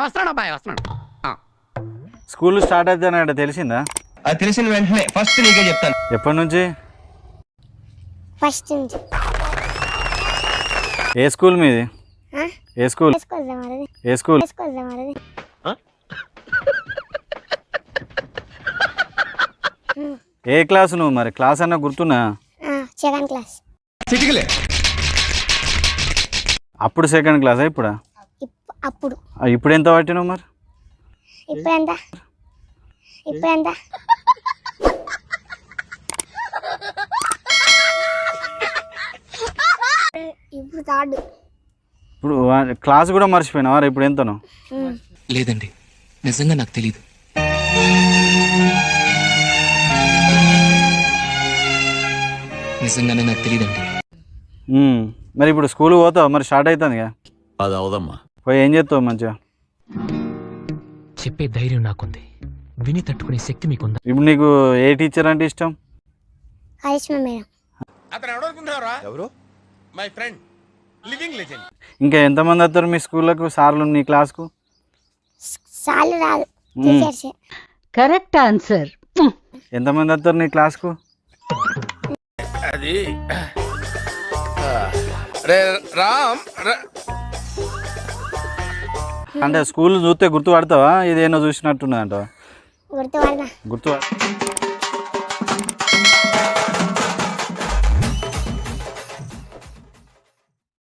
వస్తున్నాడు అబ్బాయి వస్తున్నాడు. స్కూల్ స్టార్ట్ అవుతానంటే తెలిసిందా? అది తెలిసిన వెంటనే ఫస్ట్ నీకే చెప్తాను. ఎప్పటి నుంచి? ఫస్ట్ నుంచి. ఏ స్కూల్ మీది? ఏ స్కూల్? ఏ స్కూల్? ఏ క్లాస్ నువ్వు? మరి క్లాస్ అన్న గుర్తున్నా? Second class. అప్పుడు సెకండ్ క్లాసా? ఇప్పుడా? అప్పుడు. ఇప్పుడు ఎంత పట్టినావు మరి? ఇప్పుడెంత? ఇప్పుడు థర్డ్. ఇప్పుడు క్లాస్ కూడా మర్చిపోయినావా? ఇప్పుడు ఎంతనో? లేదండి, నిజంగా నాకు తెలీదు. నిజంగానే నాకు తెలియదండి. మరి ఇప్పుడు స్కూల్ పోతావు? మరి స్టార్ట్ అవుతుంది కదా. అది అవదమ్మా. పోయి ఏం చేస్తావు మంచిగా? చెప్పే ధైర్యం నాకుంది, విని తట్టుకునే శక్తి మీకుందా? ఇప్పుడు నీకు ఏ టీచర్ అంటే ఇష్టం? కరిష్మా మేడం. అతను ఎవరనుకుంటున్నారా? ఎవరు? My friend, living legend. ఇంకా ఎంతమంది వస్తారు మీ స్కూళ్ళకు సార్లు నీ క్లాస్కు? సార్లు రాదు, టీచర్స్. Correct answer. ఎంతమంది వస్తారు నీ క్లాస్కు? అది రే రామ్ అంటే స్కూల్ చూస్తే గుర్తుపడతావా? ఇదేనో చూసినట్టున్నదంట. గుర్తుపడతా. గుర్తు